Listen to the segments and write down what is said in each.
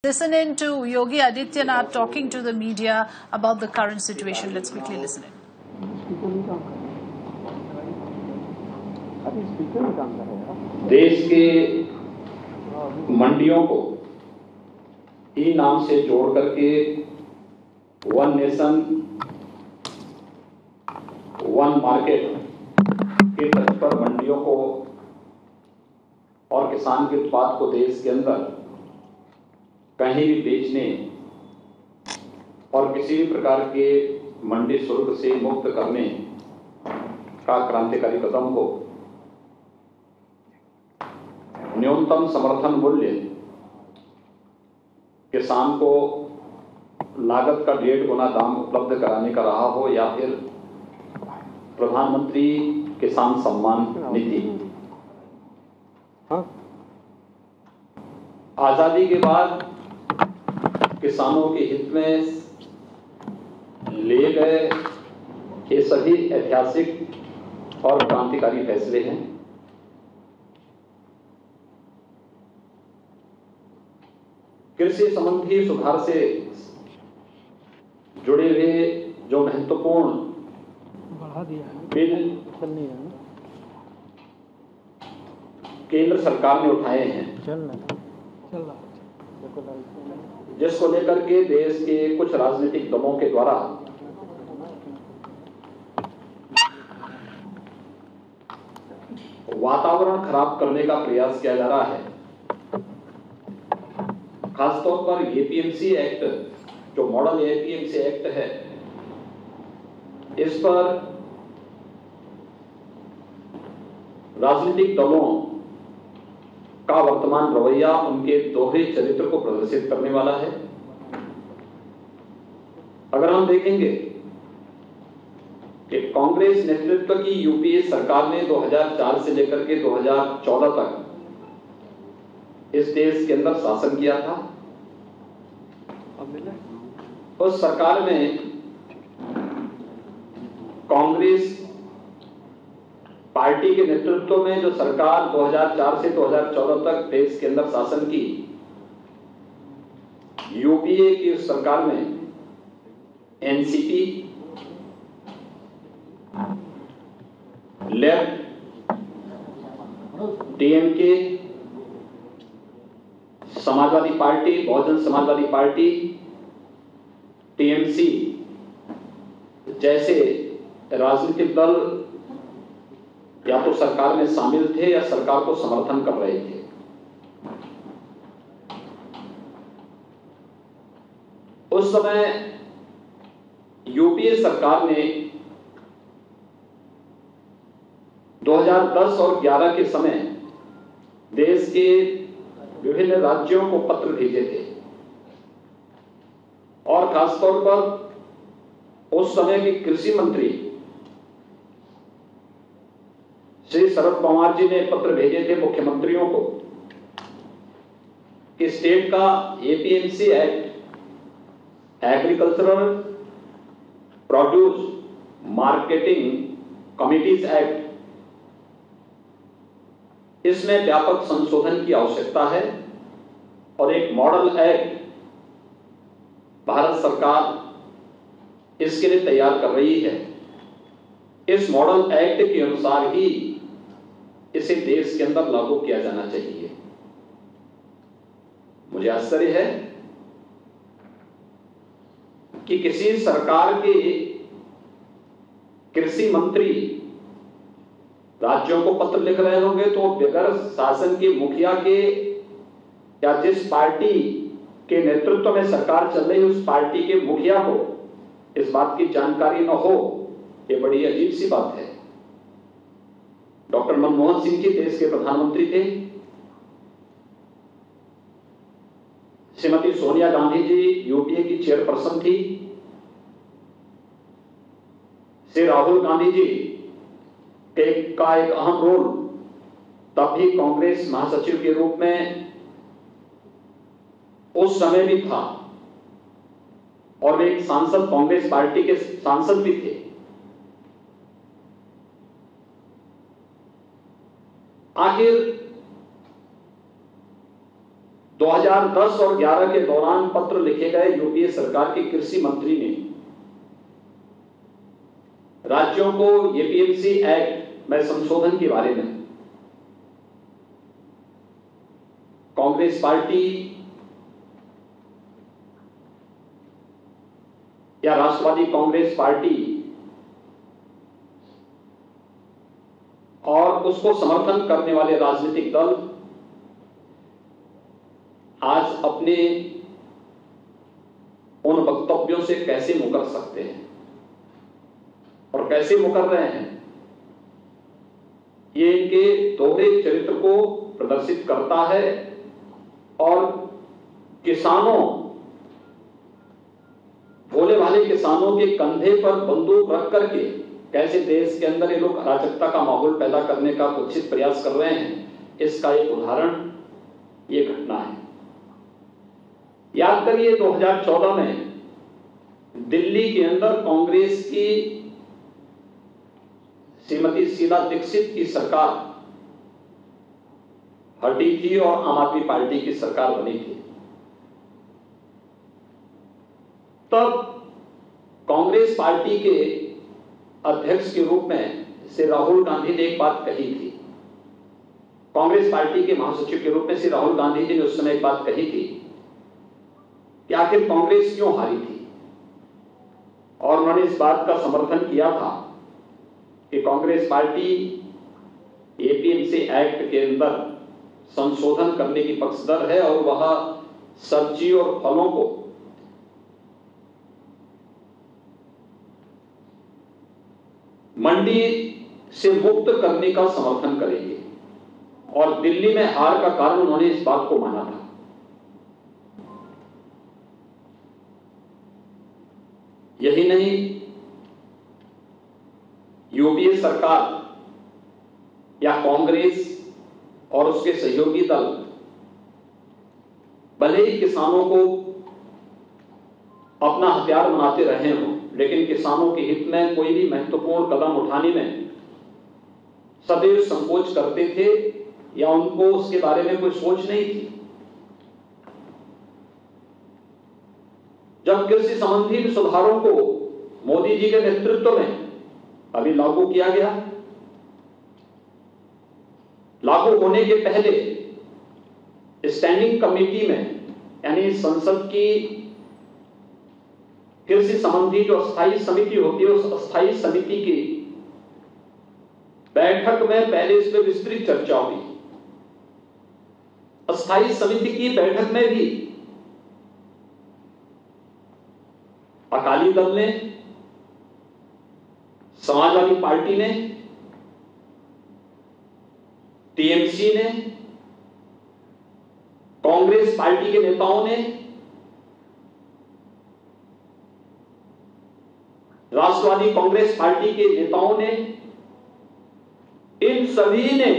Listen in to Yogi Adityanath talking to the media about the current situation. Let's quickly listen in. देश के मंडियों को ई नाम से जोड़ करके वन नेशन वन मार्केट के तर्ज पर मंडियों को और किसान के उत्पाद को देश के अंदर कहीं भी बेचने और किसी भी प्रकार के मंडी शुल्क से मुक्त करने का क्रांतिकारी कदम हो। न्यूनतम समर्थन मूल्य किसान को लागत का 1.5 गुना दाम उपलब्ध कराने का रहा हो या फिर प्रधानमंत्री किसान सम्मान निधि। आजादी के बाद किसानों के हित में लिए गए ये सभी ऐतिहासिक और क्रांतिकारी फैसले हैं। कृषि संबंधी सुधार से जुड़े हुए जो महत्वपूर्ण बिल केंद्र सरकार ने उठाए हैं, जिसको लेकर के देश के कुछ राजनीतिक दलों के द्वारा वातावरण खराब करने का प्रयास किया जा रहा है। खासतौर पर एपीएमसी एक्ट, जो मॉडल एपीएमसी एक्ट है, इस पर राजनीतिक दलों का वर्तमान रवैया उनके दोहरे चरित्र को प्रदर्शित करने वाला है। अगर हम देखेंगे कि कांग्रेस नेतृत्व की यूपीए सरकार ने 2004 से लेकर के 2014 तक इस देश के अंदर शासन किया था। उस सरकार में कांग्रेस पार्टी के नेतृत्व में जो सरकार 2004 से 2014 तक देश के अंदर शासन की, यूपीए की उस सरकार में NCP, left, DMK, Samajwadi party, Bahujan Samajwadi party, TMC जैसे राजनीतिक दल या तो सरकार में शामिल थे या सरकार को समर्थन कर रहे थे। उस समय यूपीए सरकार ने 2010 और 11 के समय देश के विभिन्न राज्यों को पत्र भेजे थे और खासतौर पर उस समय के कृषि मंत्री श्री शरद पवार जी ने पत्र भेजे थे मुख्यमंत्रियों को कि स्टेट का APMC act, agricultural produce marketing committees act, इसमें व्यापक संशोधन की आवश्यकता है और एक मॉडल एक्ट भारत सरकार इसके लिए तैयार कर रही है। इस मॉडल एक्ट के अनुसार ही इसे देश के अंदर लागू किया जाना चाहिए। मुझे आश्चर्य है कि किसी सरकार के कृषि मंत्री राज्यों को पत्र लिख रहे होंगे तो बगैर शासन के मुखिया के या जिस पार्टी के नेतृत्व में सरकार चल रही है उस पार्टी के मुखिया को इस बात की जानकारी न हो, ये बड़ी अजीब सी बात है। डॉक्टर मनमोहन सिंह जी देश के प्रधानमंत्री थे, श्रीमती सोनिया गांधी जी यूपीए की चेयरपर्सन थी, श्री राहुल गांधी जी का एक अहम रोल तब भी कांग्रेस महासचिव के रूप में उस समय भी था और वे एक सांसद, कांग्रेस पार्टी के सांसद भी थे। आखिर 2010 और 11 के दौरान पत्र लिखे गए यूपीए सरकार के कृषि मंत्री ने राज्यों को एपीएमसी एक्ट में संशोधन के बारे में कांग्रेस पार्टी या राष्ट्रवादी कांग्रेस पार्टी और उसको समर्थन करने वाले राजनीतिक दल आज अपने उन वक्तव्यों से कैसे मुकर सकते हैं और कैसे मुकर रहे हैं, ये इनके दोहरे चरित्र को प्रदर्शित करता है और किसानों, भोले भाले किसानों के कंधे पर बंदूक रख करके कैसे देश के अंदर ये लोग अराजकता का माहौल पैदा करने का कुत्सित प्रयास कर रहे हैं, इसका एक उदाहरण ये घटना है। याद करिए 2014 में दिल्ली के अंदर कांग्रेस की श्रीमती शीला दीक्षित की सरकार हटी थी और आम आदमी पार्टी की सरकार बनी थी। तब कांग्रेस पार्टी के अध्यक्ष के रूप में श्री राहुल गांधी ने एक बात कही थी। कांग्रेस पार्टी के महासचिव के रूप में श्री राहुल गांधी जी ने उस समय एक बात कही थी कि आखिर कांग्रेस क्यों हारी थी, और उन्होंने इस बात का समर्थन किया था कि कांग्रेस पार्टी एपीएमसी एक्ट के अंदर संशोधन करने की पक्षधर है और वह सब्जी और फलों को मंडी से मुक्त करने का समर्थन करेंगे, और दिल्ली में हार का कारण उन्होंने इस बात को माना था। यही नहीं, यूपीए सरकार या कांग्रेस और उसके सहयोगी दल भले ही किसानों को अपना हथियार बनाते रहे हों, लेकिन किसानों के हित में कोई भी महत्वपूर्ण कदम उठाने में सदैव संकोच करते थे या उनको उसके बारे में कोई सोच नहीं थी। जब कृषि संबंधी सुधारों को मोदी जी के नेतृत्व में अभी लागू किया गया, लागू होने के पहले स्टैंडिंग कमेटी में यानी संसद की कृषि संबंधी जो अस्थायी समिति होती है, उस अस्थायी समिति की बैठक में पहले इस पर विस्तृत चर्चा हुई। अस्थायी समिति की बैठक में भी अकाली दल ने, समाजवादी पार्टी ने, टीएमसी ने, कांग्रेस पार्टी के नेताओं ने, राष्ट्रवादी कांग्रेस पार्टी के नेताओं ने, इन सभी ने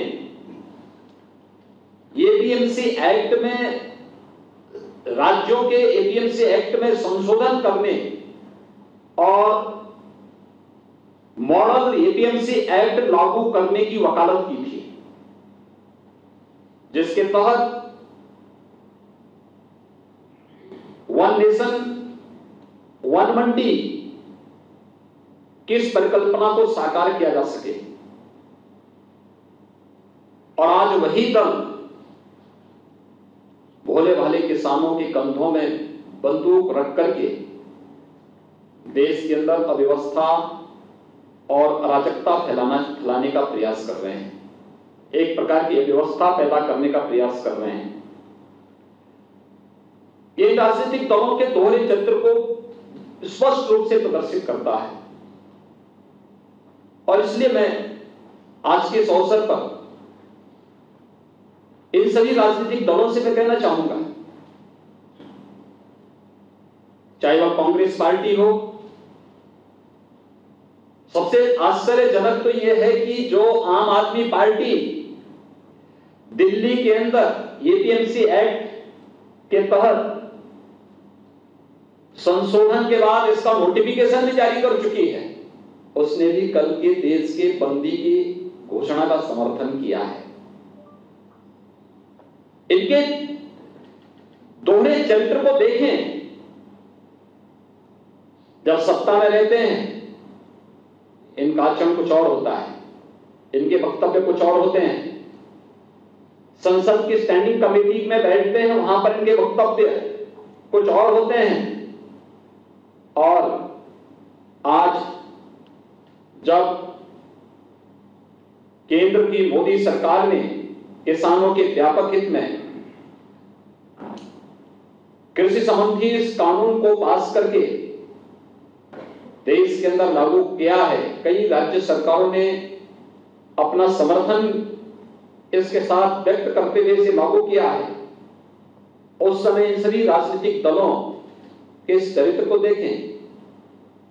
एपीएमसी एक्ट में, राज्यों के एपीएमसी एक्ट में संशोधन करने और मॉडल एपीएमसी एक्ट लागू करने की वकालत की थी, जिसके तहत वन नेशन वन मंडी किस परिकल्पना को साकार किया जा सके। और आज वही दल भोले भाले किसानों के कंधों में बंदूक रख करके देश के अंदर अव्यवस्था और अराजकता फैलाने का प्रयास कर रहे हैं, एक प्रकार की अव्यवस्था पैदा करने का प्रयास कर रहे हैं। ये राजनीतिक दलों के दोहरे चरित्र को स्पष्ट रूप से प्रदर्शित करता है, और इसलिए मैं आज के इस अवसर पर इन सभी राजनीतिक दलों से मैं कहना चाहूंगा, चाहे वह कांग्रेस पार्टी हो, सबसे आश्चर्यजनक तो यह है कि जो आम आदमी पार्टी दिल्ली के अंदर एपीएमसी एक्ट के तहत संशोधन के बाद इसका नोटिफिकेशन भी जारी कर चुकी है, उसने भी कल के देश के बंदी की घोषणा का समर्थन किया है। इनके दोहरे चरित्र को देखें। जब सत्ता में रहते हैं इनका आचरण कुछ और होता है, इनके वक्तव्य कुछ और होते हैं। संसद की स्टैंडिंग कमेटी में बैठते हैं, वहां पर इनके वक्तव्य कुछ और होते हैं। और आज जब केंद्र की मोदी सरकार ने किसानों के व्यापक हित में कृषि संबंधी इस कानून को पास करके देश के अंदर लागू किया है, कई राज्य सरकारों ने अपना समर्थन इसके साथ व्यक्त करते हुए इसे लागू किया है। उस समय इन सभी राजनीतिक दलों के इस चरित्र को देखें,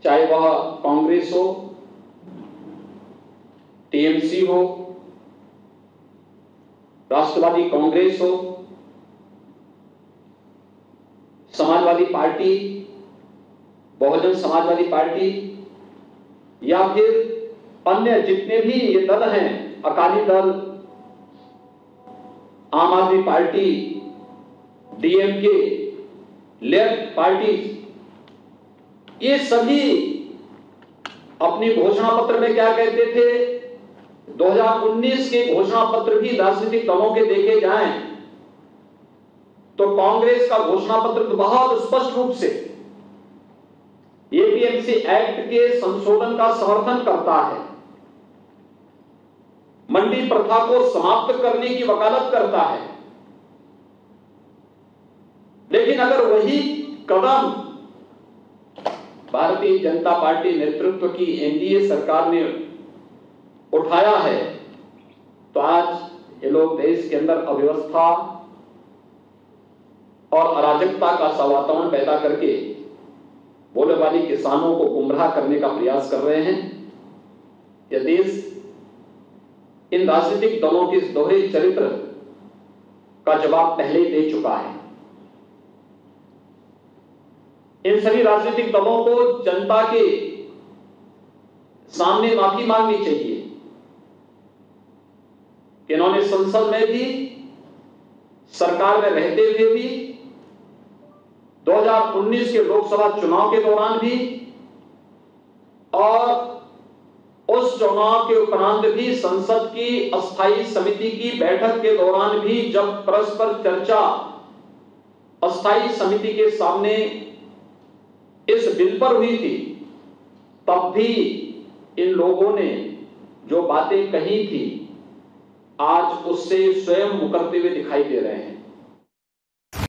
चाहे वह कांग्रेस हो, टीएमसी हो, राष्ट्रवादी कांग्रेस हो, समाजवादी पार्टी, बहुजन समाजवादी पार्टी, या फिर अन्य जितने भी ये दल हैं, अकाली दल, आम आदमी पार्टी, डीएमके, लेफ्ट पार्टी, ये सभी अपनी घोषणा पत्र में क्या कहते थे? 2019 के घोषणा पत्र भी राजनीतिक दलों के देखे जाएं तो कांग्रेस का घोषणा पत्र तो बहुत स्पष्ट रूप से एपीएमसी एक्ट के संशोधन का समर्थन करता है, मंडी प्रथा को समाप्त करने की वकालत करता है। लेकिन अगर वही कदम भारतीय जनता पार्टी नेतृत्व की एनडीए सरकार ने उठाया है तो आज ये लोग देश के अंदर अव्यवस्था और अराजकता का सा वातावरण पैदा करके बोले वाली किसानों को गुमराह करने का प्रयास कर रहे हैं। यह देश इन राजनीतिक दलों के इस दोहरे चरित्र का जवाब पहले ही दे चुका है। इन सभी राजनीतिक दलों को जनता के सामने माफी मांगनी चाहिए कि इन्होंने संसद में भी, सरकार में रहते हुए भी, 2019 के लोकसभा चुनाव के दौरान भी और उस चुनाव के उपरांत भी संसद की अस्थायी समिति की बैठक के दौरान भी जब परस्पर चर्चा अस्थायी समिति के सामने इस बिल पर हुई थी, तब भी इन लोगों ने जो बातें कही थी आज उससे स्वयं मुकरते हुए दिखाई दे रहे हैं।